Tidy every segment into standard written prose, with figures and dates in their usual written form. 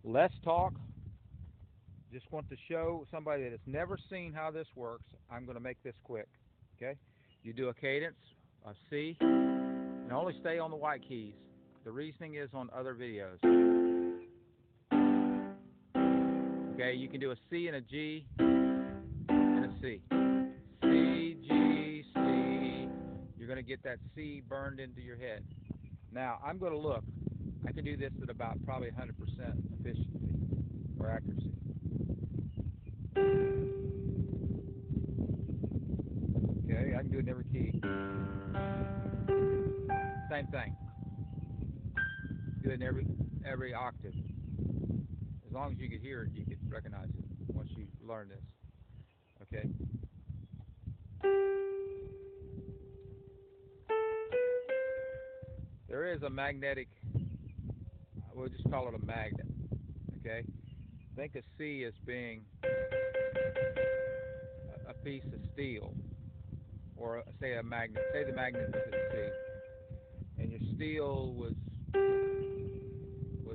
less talk. Just want to show somebody that has never seen how this works. I'm going to make this quick. Okay? You do a cadence, a C, and only stay on the white keys. The reasoning is on other videos. Okay, you can do a C and a G and a C. C, G, C. You're going to get that C burned into your head. Now, I'm going to look. I can do this at about probably 100% efficiency or accuracy. Okay, I can do it in every key. Same thing. Do it in every octave. As long as you could hear it, you could recognize it once you learn this. Okay. There is a magnetic. We'll just call it a magnet. Okay. Think of C as being a piece of steel, or say a magnet. Say the magnet is at C, and your steel was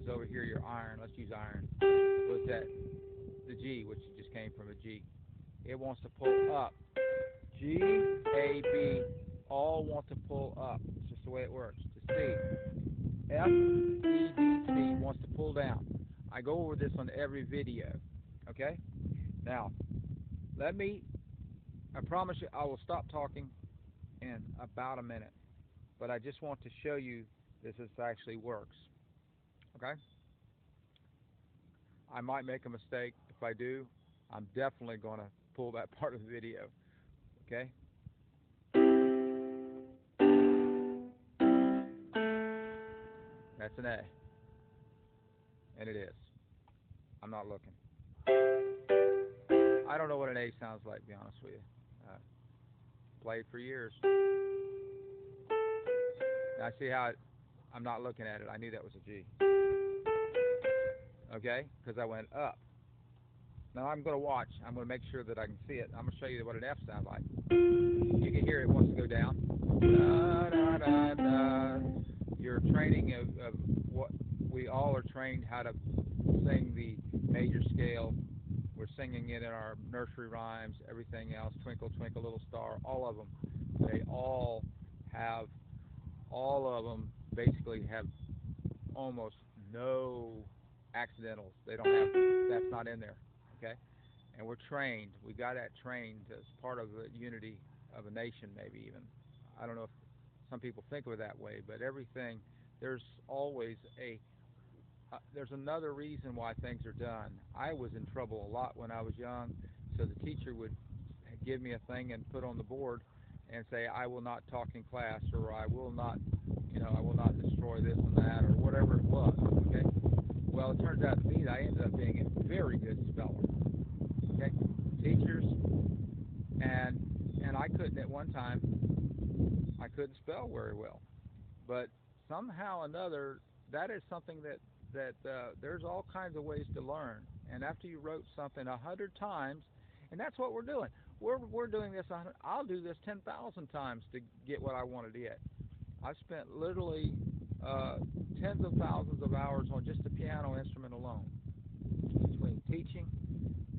over here. Your iron. Let's use iron. Was that the G, which just came from a G? It wants to pull up. G, A, B, all want to pull up. It's just the way it works. To C. F, E, D, C wants to pull down. I go over this on every video. Okay? Now, I promise you I will stop talking in about a minute. But I just want to show you this actually works. Okay? I might make a mistake. If I do, I'm definitely going to pull that part of the video. Okay? That's an A. And it is. I'm not looking. I don't know what an A sounds like, to be honest with you. Played for years. Now, I see how I'm not looking at it. I knew that was a G. Okay? Because I went up. Now I'm going to watch. I'm going to make sure that I can see it. I'm going to show you what an F sounds like. You can hear it wants to go down. Da, da, da, da. Your training of what we all are trained how to sing the major scale. We're singing it in our nursery rhymes, everything else, Twinkle, Twinkle, Little Star, all of them. They all of them basically have almost no accidentals. They don't have, that's not in there, okay? And we're trained. We got that trained as part of the unity of a nation, maybe even. I don't know if some people think of it that way, but everything, there's always there's another reason why things are done. I was in trouble a lot when I was young, so the teacher would give me a thing and put on the board and say, I will not talk in class, or I will not, I will not destroy this and that, or whatever it was, okay? Well, it turns out to be that I ended up being a very good speller, okay? Teachers, and I couldn't at one time, I couldn't spell very well, but somehow or another, that is something that there's all kinds of ways to learn. And after you wrote something 100 times, and that's what we're doing. We're doing this. I'll do this 10,000 times to get what I wanted to get. I've spent literally tens of thousands of hours on just the piano instrument alone, between teaching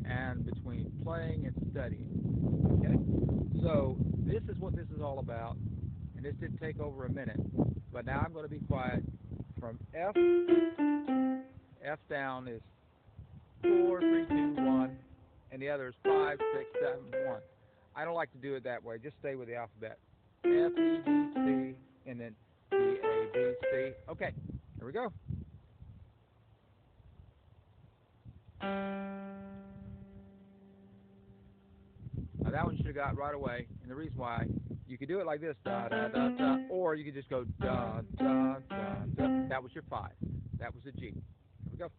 and between playing and studying. Okay, so this is what this is all about, and this did take over a minute. But now I'm going to be quiet. From F down is 4, 3, 2, 1, and the other is 5, 6, 7, 1. I don't like to do it that way. Just stay with the alphabet. F, E, D, C, and then D, A, B, C. Okay, here we go. Now that one you should have got right away, and the reason why, you could do it like this, da, da, da, da, or you could just go da, da, da, da. That was your 5. That was the G. Here we go.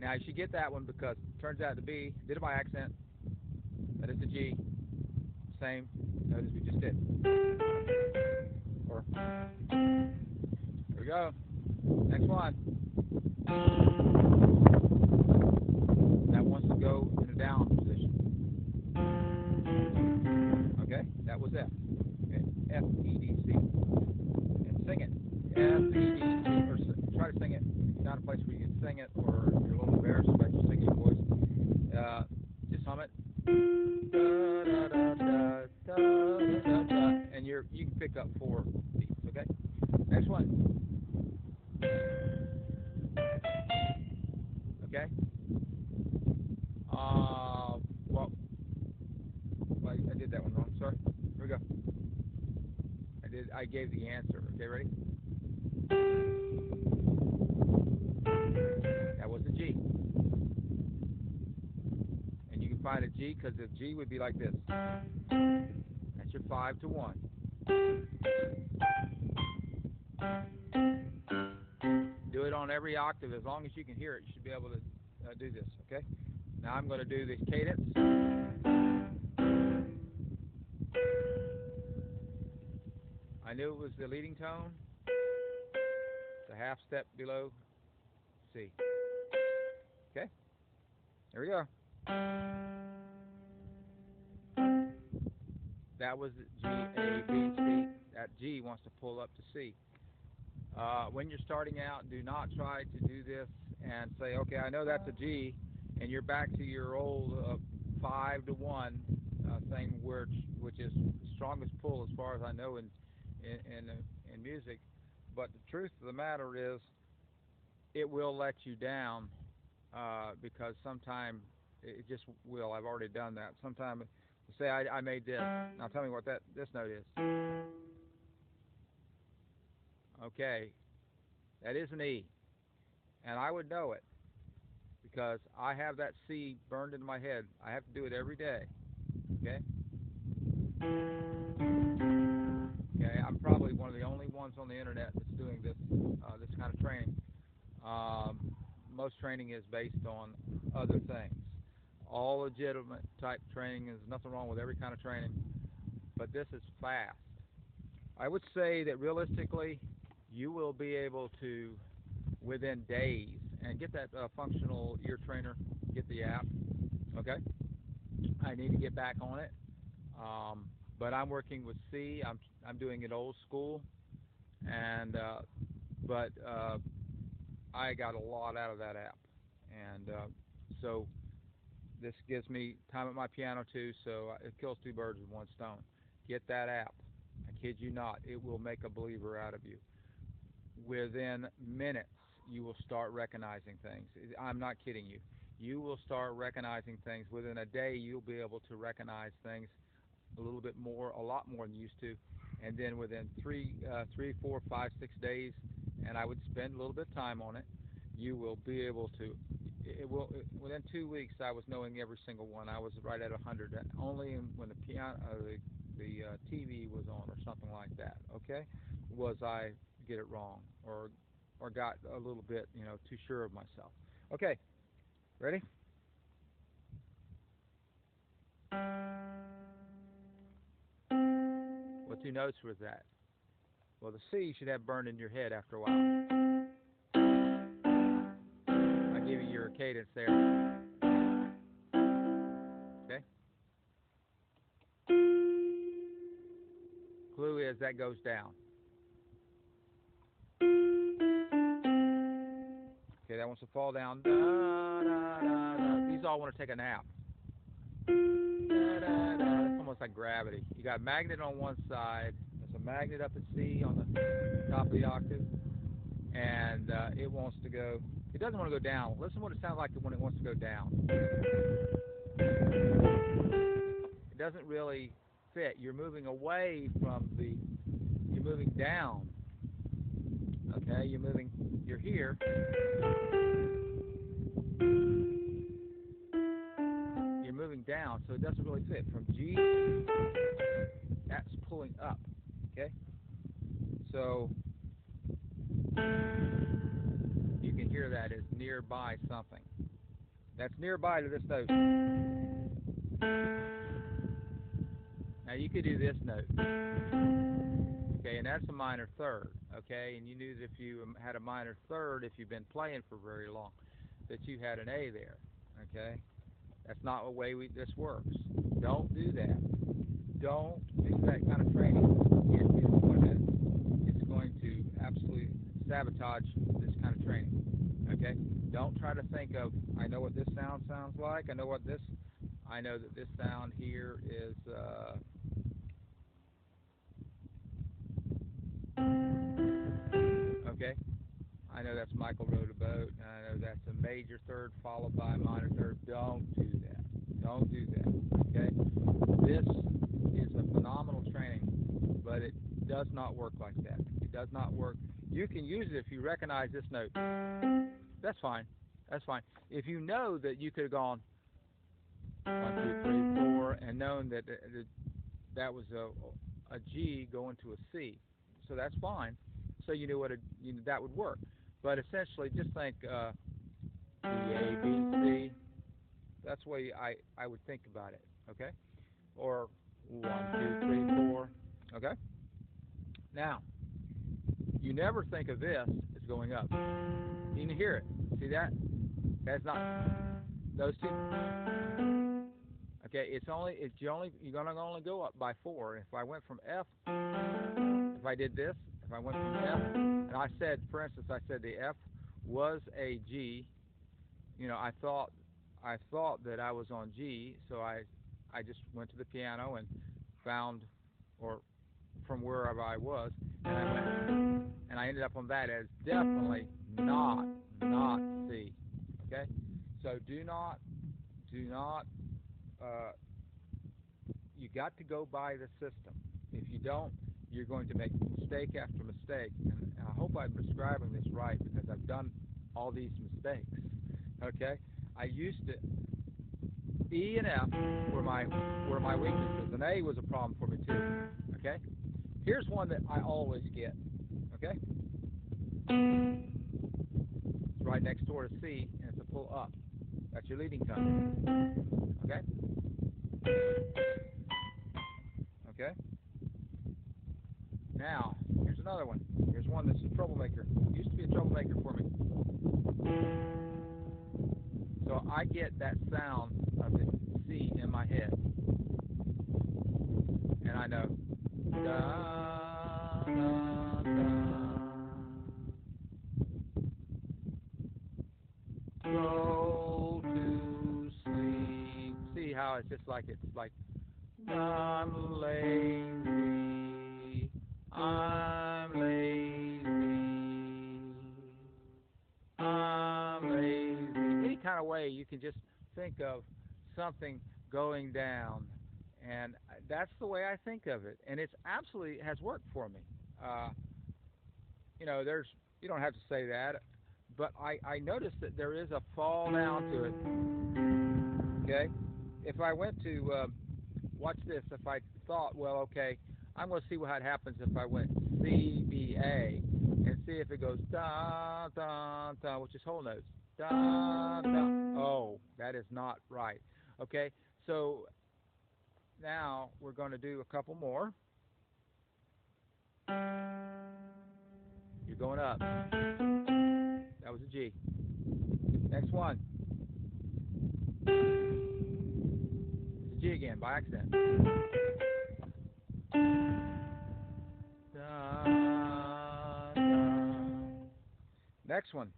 Now you should get that one because it turns out to be, did it by accent, but it's a G. Same note as we just did. Or, here we go. Next one. That wants to go in a down position. Okay, that was F. Okay, F, E, D, C. And sing it. F, E, D, C, or try to sing it. Not a place where you can sing it, or you're a little embarrassed about your singing voice. Just hum it. Da, da, da, da, da, da, da, and you can pick up 4 beats. Okay. Next one. Okay. Well, I did that one wrong. Sorry. Here we go. I gave the answer. Okay, ready? That was a G. And you can find a G because the G would be like this. That's your 5 to 1. Do it on every octave. As long as you can hear it, you should be able to do this. Okay? Now I'm going to do this cadence. I knew it was the leading tone. It's a half step below C. Okay? Here we go. That was G, A, B, C. That G wants to pull up to C. When you're starting out, do not try to do this and say, okay, I know that's a G, and you're back to your old 5 to 1 thing, which is strongest pull as far as I know in music. But the truth of the matter is, it will let you down because sometimes it just will. I've already done that. Sometimes say I made this. Now tell me what this note is. Okay, that is an E, and I would know it because I have that C burned into my head. I have to do it every day. Okay. Okay, I'm probably one of the only ones on the internet that's doing this this kind of training. Most training is based on other things. All legitimate type training, is nothing wrong with every kind of training, but this is fast. I would say that realistically, you will be able to, within days, and get that functional ear trainer, get the app. Okay, I need to get back on it, but I'm working with C. I'm doing it old school, and but I got a lot out of that app, and so this gives me time at my piano too, so it kills 2 birds with 1 stone. Get that app. I kid you not, it will make a believer out of you. Within minutes, you will start recognizing things. I'm not kidding you. You will start recognizing things. Within a day, you'll be able to recognize things a little bit more, a lot more than you used to. And then within 3, 4, 5, 6 days, and I would spend a little bit of time on it, you will be able to. Within 2 weeks, I was knowing every single one. I was right at 100. Only when the piano, the TV was on or something like that. Okay, was I get it wrong or got a little bit too sure of myself. Okay, ready? What 2 notes was that? Well, the C should have burned in your head after a while. I give you your cadence there. Okay. Clue is that goes down. Okay, that wants to fall down. Da, da, da, da. These all want to take a nap. Da, da, da. It's almost like gravity. You got magnet on one side. There's a magnet up at C on the top of the octave, and it wants to go. It doesn't want to go down. Listen to what it sounds like when it wants to go down. It doesn't really fit. You're moving away from the. You're moving down. Okay, you're here. You're moving down, so it doesn't really fit. From G, that's pulling up. Okay, so you can hear that as nearby something. That's nearby to this note. Now you could do this note. Okay, and that's a minor third. Okay, and you knew that if you had a minor third, if you've been playing for very long, that you had an A there. Okay, that's not the way this works. Don't do that. Don't do that kind of training. It's going to absolutely sabotage this kind of training. Okay? Don't try to think of, I know what this sound sounds like. I know that this sound here is, okay? I know that's Michael rowed a boat, and I know that's a major third followed by a minor third. Don't do that. Don't do that. Okay? This is a phenomenal training, but it does not work like that. It does not work. You can use it if you recognize this note. That's fine. That's fine. If you know that you could have gone 1, 2, 3, 4, and known that that was a G going to a C, so that's fine. So you knew that would work. But essentially, just think D, A, B, C. That's the way I would think about it. Okay? Or 1, 2, 3, 4. Okay? Now, you never think of this as going up. You can hear it. See that? That's not those two. Okay, you're gonna only go up by 4. If I went from F, if I did this, if I went from F, and I said, for instance, I said the F was a G. You know, I thought that I was on G, so I just went to the piano and found, or from wherever I was, and I went, and I ended up on that as definitely not C. Okay, so do not, you got to go by the system. If you don't, you're going to make mistake after mistake, and I hope I'm describing this right because I've done all these mistakes. Okay, I used to E and F were my weaknesses, and A was a problem for me too. Okay, here's one that I always get. Okay, it's right next door to C, and it's a pull up. That's your leading tone. Okay. Okay. Now, here's another one. Here's one that's a troublemaker. Used to be a troublemaker for me. So I get that sound of the C in my head, and I know. Da, da, da. Go to sleep. See how it's just like I'm lazy. I'm lazy. I'm lazy. Any kind of way you can just think of something going down, and that's the way I think of it, and it's absolutely has worked for me. Uh, you don't have to say that, but I noticed that there is a fall down to it. Okay, if I went to watch this, if I thought, well, okay, I'm going to see what happens if I went C B A and see if it goes da da da, which is whole notes. Da da. Oh, that is not right. Okay, so now we're going to do a couple more. You're going up. That was a G. Next one. It's a G again by accident. Da, da. Next one.